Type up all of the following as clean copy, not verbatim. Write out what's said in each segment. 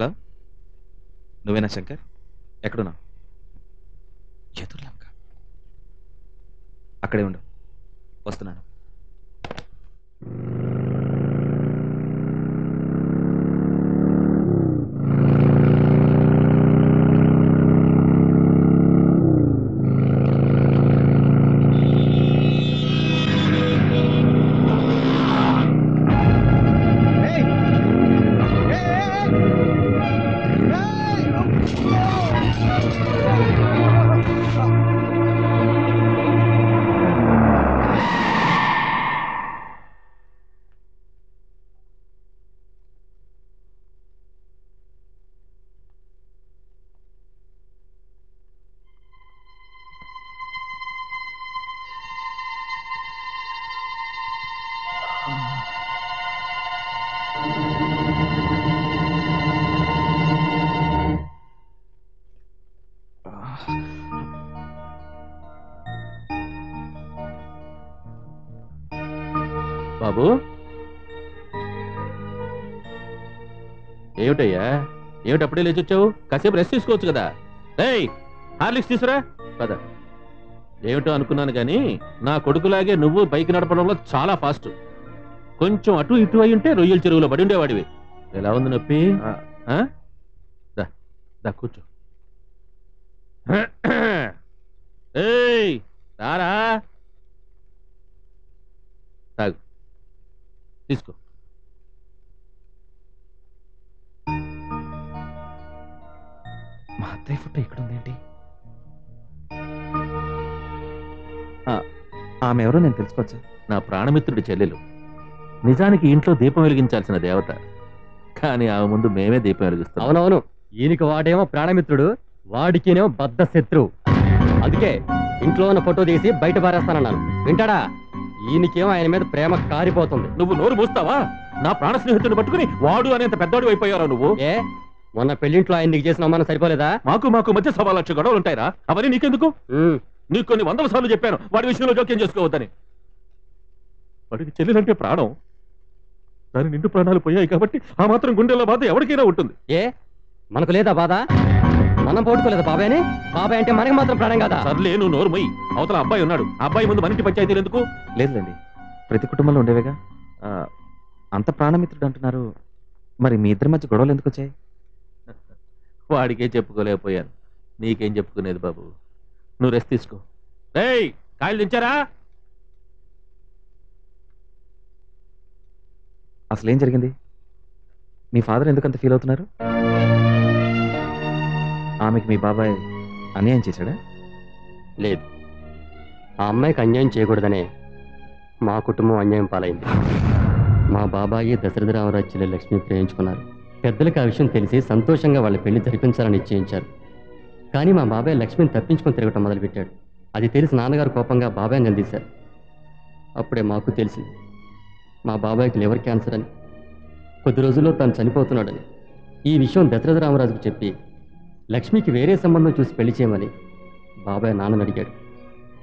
Hello, నువ్వేనా శంకర్? ఎక్కడున్నా? ఎదుర్లంక. అక్కడే ఉండు, వస్తున్నాను. బాబు, ఏమిటయ్యా, ఏమిటి అప్పుడే లేచి వచ్చావు? కాసేపు రెస్ట్ తీసుకోవచ్చు కదా. ఏయ్, హార్లిక్స్ తీసురా కదా. ఏమిటో అనుకున్నాను కానీ నా కొడుకులాగే నువ్వు బైక్ నడపడంలో చాలా ఫాస్ట్. కొంచెం అటు ఇటు అయి ఉంటే రొయ్యల చెరువులో పడి ఉండేవాడివి. ఎలా ఉంది నొప్పి? దా కూర్చో. ఏయ్ రారా, తాగు, తీసుకో. మా అత్తయ్య ఫోటో ఇక్కడ ఉందేంటి? ఆమె ఎవరో నేను తెలుసుకోవచ్చా? నా ప్రాణమిత్రుడి చెల్లెలు. నిజానికి ఇంట్లో దీపం వెలిగించాల్సిన దేవత, కానీ ఆమె ముందు మేమే దీపం వెలిగిస్తాం. అవునవును, ఈయనకి వాడేమో ప్రాణమిత్రుడు, వాడికినేమో బద్ద శత్రువు. అందుకే ఇంట్లో ఉన్న ఫోటో తీసి బయట పారేస్తానన్నాను. వింటాడా? ఈయనకేమో ఆయన మీద ప్రేమ కారిపోతుంది. నువ్వు నోరు మూస్తావా? నా ప్రాణ స్నేహితుడిని పట్టుకుని వాడు అనేంత పెద్దవాడు అయిపోయారా నువ్వు? ఏ, మొన్న పెళ్లింట్లో ఆయన నీకు చేసిన అమ్మానం సరిపోలేదా? మాకు మధ్య 1,00,000 గొడవలు ఉంటాయిరా. అవన్నీ నీకెందుకు? నీకు కొన్ని 100 సార్లు చెప్పాను వాడి విషయంలో జోక్యం చేసుకోవద్దని. వాడికి చెల్లెలంటే ప్రాణం. దాని నిండు ప్రాణాలు పోయాయి కాబట్టి ఆ మాత్రం గుండెల్లో బాధ ఎవరికైనా ఉంటుంది. ఏ, మనకు లేదా బాధ? మనం పోటుకోలేదు బాబాయ్ అని. బాబాయ్ అంటే మనకి మాత్రం ప్రాణం కదా. సర్లే, నువ్వు నోరు మొయ్యి. అవతల అబ్బాయి ఉన్నాడు, ఆ అబ్బాయి ముందు మనింటి పంచాయతీలు ఎందుకు? లేదులేండి, ప్రతి కుటుంబంలో ఉండేవేగా. అంత ప్రాణమిత్రుడు అంటున్నారు, మరి మీ ఇద్దరి మధ్య గొడవలు ఎందుకు వచ్చాయి? వాడికే చెప్పుకోలేకపోయాను, నీకేం చెప్పుకునేది బాబు. నువ్వు రెస్ట్ తీసుకో. ఏయ్, కాయలు దించారా? అసలు ఏం జరిగింది? మీ ఫాదర్ ఎందుకు అంత ఫీల్ అవుతున్నారు? ఆమెకి మీ బాబాయ్ అన్యాయం చేశాడా? లేదు, ఆ అమ్మాయికి అన్యాయం చేయకూడదనే మా కుటుంబం అన్యాయం పాలైంది. మా బాబాయి దశరథరామరాజు చెల్లె లక్ష్మి ప్రేమించుకున్నారు. పెద్దలకు ఆ విషయం తెలిసి సంతోషంగా వాళ్ళ పెళ్లి జరిపించాలని నిశ్చయించారు. కానీ మా బాబాయ్ లక్ష్మిని తప్పించుకొని తిరగటం మొదలుపెట్టాడు. అది తెలిసి నాన్నగారు కోపంగా బాబాయ్ నిలదీశారు. అప్పుడే మాకు తెలిసింది మా బాబాయ్కి లివర్ క్యాన్సర్ అని, కొద్ది రోజుల్లో తను చనిపోతున్నాడని. ఈ విషయం దశరథరామరాజుకు చెప్పి లక్ష్మికి వేరే సంబంధం చూసి పెళ్లి చేయమని బాబాయ్ నాన్నని అడిగాడు.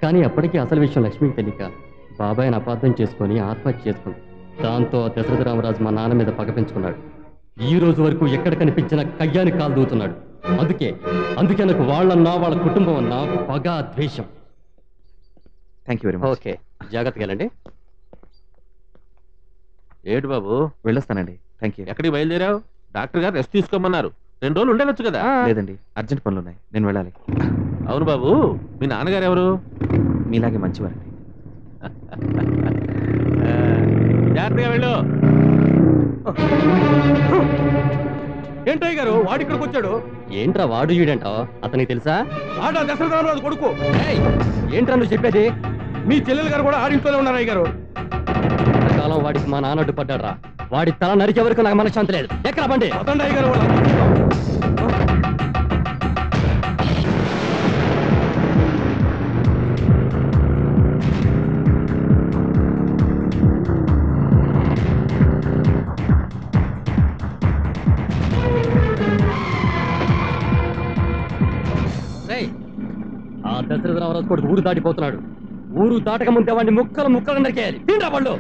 కానీ అప్పటికీ అసలు విషయం లక్ష్మికి తెలియక బాబాయ్ని అపార్థం చేసుకొని ఆత్మహత్య చేసుకుంది. దాంతో దశరథరామరాజు మా నాన్న మీద పగ పెంచుకున్నాడు. ఈ రోజు వరకు ఎక్కడ కనిపించిన కయ్యాన్ని కాలు దూతున్నాడు. అందుకే నాకు వాళ్ళన్నా వాళ్ళ కుటుంబం అన్నా పగ, ద్వేషం. Thank you very much. Okay, జాగ్రత్తగా వెళ్ళండి. ఏడు బాబు? వెళ్ళొస్తానండి. Thank you. ఎక్కడికి బయలుదేరావు? డాక్టర్ గారు రెస్ట్ తీసుకోమన్నారు. 2 రోజులు ఉండవచ్చు కదా. లేదండి, అర్జెంట్ పనులు ఉన్నాయి, నేను వెళ్ళాలి. అవును బాబు, మీ నాన్నగారు ఎవరు? మీలాగే మంచివారండి. జాగ్రత్తగా వెళ్ళు. ఏంటయ్య గారు, వాడు ఇక్కడికి వచ్చాడు? ఏంట్రా వాడు ఈడంటావు? అతనికి తెలుసా? ఆడ దశరథరామరాజు కొడుకు. ఏంట్రా నువ్వు చెప్పేది? మీ చెల్లెలు గారు కూడా ఆడింట్లోనే ఉన్నారు అయ్య గారు. కాలం వాడికి మా నాన్న అడ్డుపడ్డాడ్రా. వాడి తల నరికే వరకు నాకు మనశ్శాంతి లేదు. ఎక్కడ బండి? వదండి అయ్య గారు. ఆ దశరథరామరాజు కొడుకు ఊరు దాటిపోతున్నాడు. ఊరు దాటక ముందే వాడిని ముక్కలు నరికేయాలి. తింటా వాళ్ళు.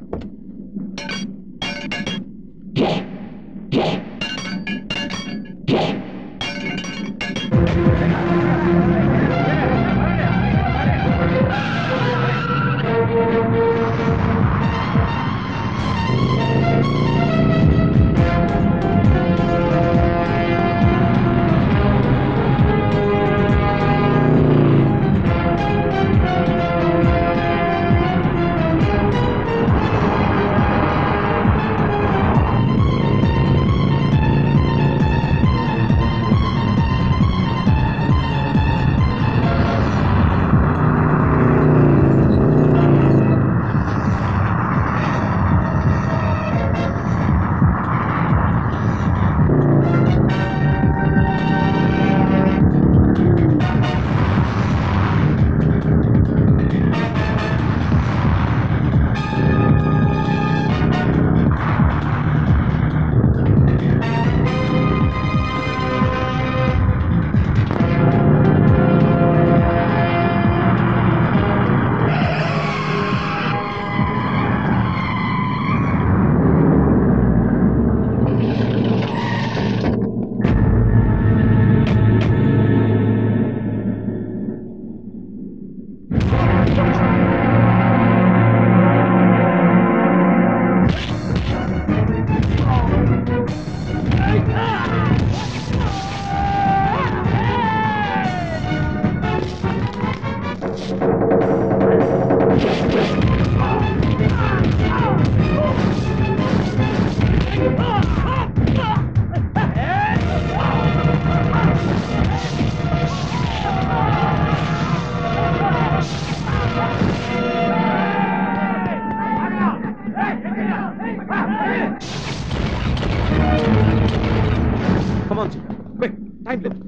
కమాన్ క్విక్ టైం లేదు.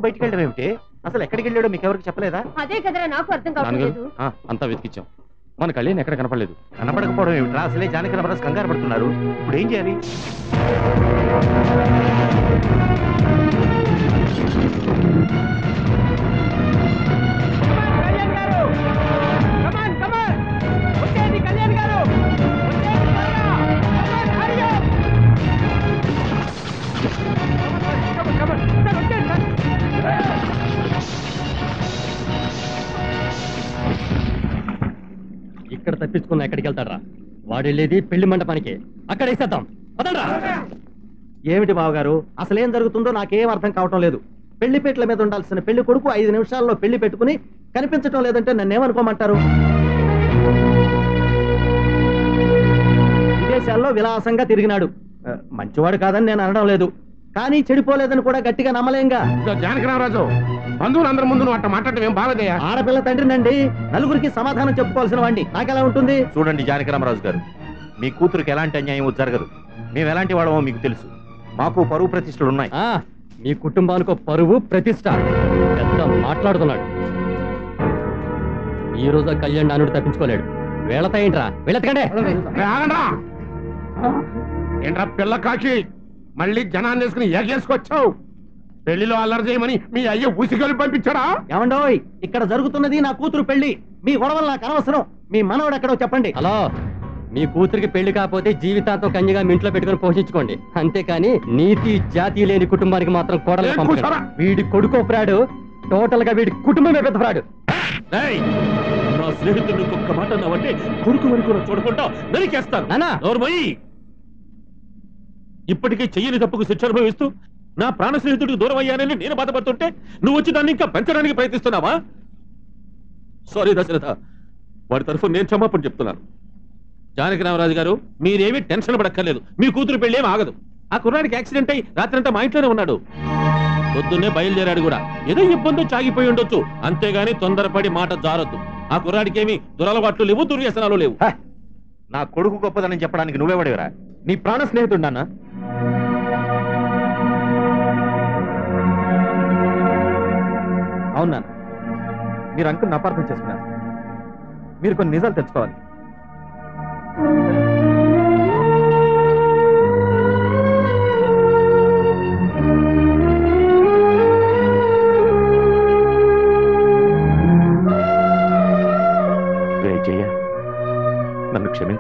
బయటికి వెళ్ళడం ఏమిటి? అసలు ఎక్కడికి వెళ్ళాడో మీకు ఎవరికి చెప్పలేదా? అదే కదరా నాకు అర్థం కావట్లేదు. అంతా వెతికిచ్చాం, మన కళ్యాణ్ ఎక్కడ కనపడలేదు. కనపడకపోవడం ఏమిట్రా? అసలే జానకి రామరాజు కంగారు పడుతున్నారు. ఇప్పుడు ఏం చేయాలి? ఇక్కడ తప్పించుకున్నా ఎక్కడికి వెళ్తాడ్రా? వాడు వెళ్ళేది పెళ్లి మండపానికి, అక్కడ వేసేద్దాం. అదనరా ఏమిటి బావగారు, అసలేం జరుగుతుందో నాకేం అర్థం కావటం లేదు. పెళ్లిపేట్ల మీద ఉండాల్సిన పెళ్లి కొడుకు 5 నిమిషాల్లో పెళ్లి పెట్టుకుని కనిపించటం లేదంటే నన్నేమనుకోమంటారు? విదేశాల్లో విలాసంగా తిరిగినాడు. మంచివాడు కాదని నేను అనడం లేదు, కానీ చెడిపోలేదని కూడా గట్టిగా నమ్మలేంగా. జానకి రామరాజు, బంధువులందరి ముందు నువ్వు అట్ట మాట్లాడటం ఏం బాగోదయ్యా. ఆడపిల్ల తండ్రినండి, నలుగురికి సమాధానం చెప్పుకోవాల్సిన వాడిని నాకెలా ఉంటుంది? చూడండి జానకి రామరాజు గారు, మీ కూతురికి ఎలాంటి అన్యాయం జరగదు. మేము ఎలాంటి వాడమో మీకు తెలుసు. మాకు పరువు ప్రతిష్టలు ఉన్నాయి. మీ కుటుంబానికి పరువు ప్రతిష్ట పెద్ద మాట్లాడుతున్నాడు. ఈ రోజు కళ్యాణ్ నానుడు తప్పించుకోలేడు. వేళతాయింట్రా, వెళ్ళెత్తకండి. ఏంట్రా పిల్ల కాకి, మళ్ళీ జనాన్ని వేసుకుని ఏగేసుకొచ్చావు? పెళ్లిలో అల్లరి చేయమని మీ అయ్య ఉసిగలు పంపించాడా? ఏమండోయ్, ఇక్కడ జరుగుతున్నది నా కూతురు పెళ్లి. మీ గొడవలు నాకు అనవసరం. మీ మనవడు ఎక్కడో చెప్పండి. హలో, మీ కూతురికి పెళ్లి కాకపోతే జీవితాంతం కన్యగా మీ ఇంట్లో పెట్టుకుని పోషించుకోండి. అంతేకాని నీతి జాతి లేని కుటుంబానికి మాత్రం కోడలు పంపండి. వీడి కొడుకో ఫ్రాడు, టోటల్ గా వీడి కుటుంబమే పెద్ద ఫ్రాడు. నా స్నేహితుడిని ఒక్క మాట అన్నావంటే కొడుకు వరకు చూడకుండా నరికేస్తాను. నోర్మయ్యి, ఇప్పటికీ చెయ్యని తప్పుకు శిక్ష అనుభవిస్తూ నా ప్రాణ స్నేహితుడికి దూరం అయ్యానని నేను బాధపడుతుంటే నువ్వు వచ్చి దాన్ని ఇంకా పెంచడానికి ప్రయత్నిస్తున్నావా? సారీ దశరథ, వాడి తరఫున నేను క్షమాపణ చెప్తున్నాను. జానకి రామరాజు గారు, మీరేమీ టెన్షన్ పడక్కర్లేదు. మీ కూతురు పెళ్ళేం ఆగదు. ఆ కుర్రాడికి యాక్సిడెంట్ అయ్యి రాత్రంతా మా ఇంట్లోనే ఉన్నాడు. పొద్దున్నే బయలుదేరాడు కూడా. ఏదో ఇబ్బంది చాగిపోయి ఉండొచ్చు, అంతేగాని తొందరపడి మాట జారొద్దు. ఆ కుర్రాడికి ఏమి దురలవాట్లు లేవు, దుర్వ్యసనాలు లేవు. నా కొడుకు గొప్పదని చెప్పడానికి నువ్వెవడేవరా? నీ ప్రాణ స్నేహితుడు నాన్న. అవునా? మీరు అంకుల్ని అపార్థం చేసుకున్నారు. మీరు కొన్ని నిజాలు తెలుసుకోవాలి.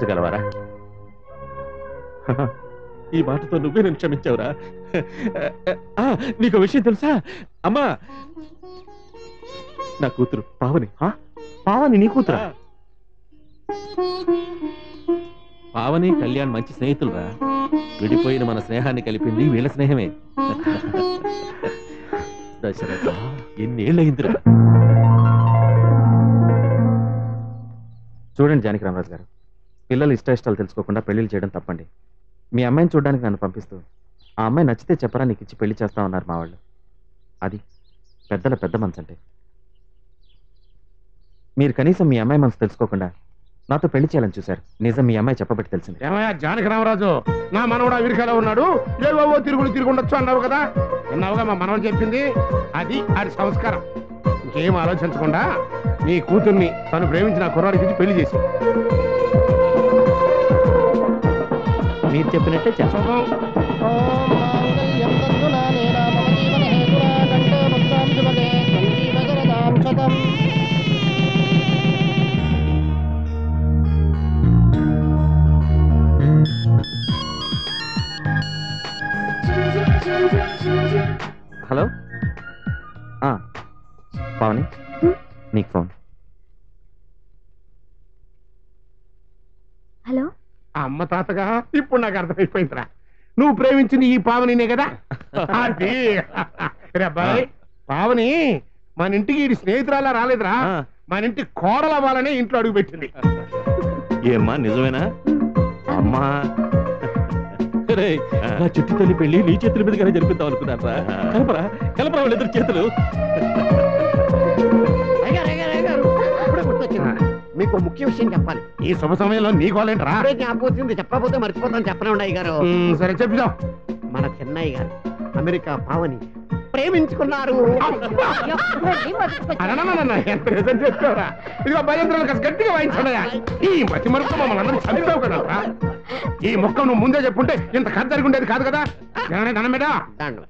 క్షమించగలవారా? ఈ మాటతో నువ్వే నేను క్షమించావురా. నీకు విషయం తెలుసా? అమ్మా, నా కూతురు పావని. పావని నీ కూతురా? పావని కళ్యాణ్ మంచి స్నేహితులురా. విడిపోయిన మన స్నేహాన్ని కలిపింది వీళ్ళ స్నేహమే. దశరథ, ఎన్నేళ్ళయిందిరా. చూడండి జానకి రామరాజు గారు, పిల్లలు ఇష్టాలు తెలుసుకోకుండా పెళ్లిళ్ళు చేయడం తప్పండి. మీ అమ్మాయిని చూడడానికి నన్ను పంపిస్తూ ఆ అమ్మాయి నచ్చితే చెప్పరా నీకు ఇచ్చి పెళ్లి చేస్తా ఉన్నారు మా వాళ్ళు. అది పెద్దల పెద్ద మనసు అంటే. మీరు కనీసం మీ అమ్మాయి మనసు తెలుసుకోకుండా నాతో పెళ్లి చేయాలని చూశారు. నిజం మీ అమ్మాయి చెప్పబట్టి తెలిసింది. ఏమయ్యా జానకి రామరాజు, నా మనవడు అమెరికాలో ఉన్నాడు, ఏవో తిరుగుండొచ్చు అన్నావు కదా. విన్నావుగా మా మనవడు చెప్పింది. అది సంస్కారం. ఇంకేం ఆలోచించకుండా నీ కూతుర్ని తను ప్రేమించిన కుర్రాడికి పెళ్లి చేసి మీరు చెప్పినట్టే చేస్తాం. హలో, పావని, నీకు ఫోన్. హలో, అమ్మ తాతగా ఇప్పుడు నాకు అర్థమైపోయిందిరా. నువ్వు ప్రేమించింది ఈ పావనినే కదా. అది రే అబ్బాయి, పావని మన ఇంటికి ఈ స్నేహితురాలా రాలేదురా, మన ఇంటి కోడలు అవ్వాలనే ఇంట్లో అడుగు పెట్టింది. ఏమ్మా నిజమేనా? అమ్మా, నా చుట్టు తల్లి పెళ్లి నీ చేతుల మీదగానే జరిపిద్దాం అనుకున్నారా? కలపరా వాళ్ళిద్దరు చేతులు. మీకు ముఖ్య విషయం చెప్పాలి. ఈ శుభ సమయంలో నీ గోలేంటరా? జ్ఞాపకం చెప్పకపోతే మర్చిపోతాను. చెప్పనే గారు. సరే చెప్దాం. మన చెన్నై గారు అమెరికా పావని ప్రేమించుకున్నారు. ఎంత నిజం చెప్తారా? ఇదిగో భయంత్రాలు కాస్త గట్టిగా వాయించాడయా. ఈ మతి మరుపు మమ్మల్ని అందరూ చదివావు కదా. ఈ మొక్క నువ్వు ముందే చెప్పుంటే ఇంత కథ జరిగి ఉండేది కాదు కదా. దండం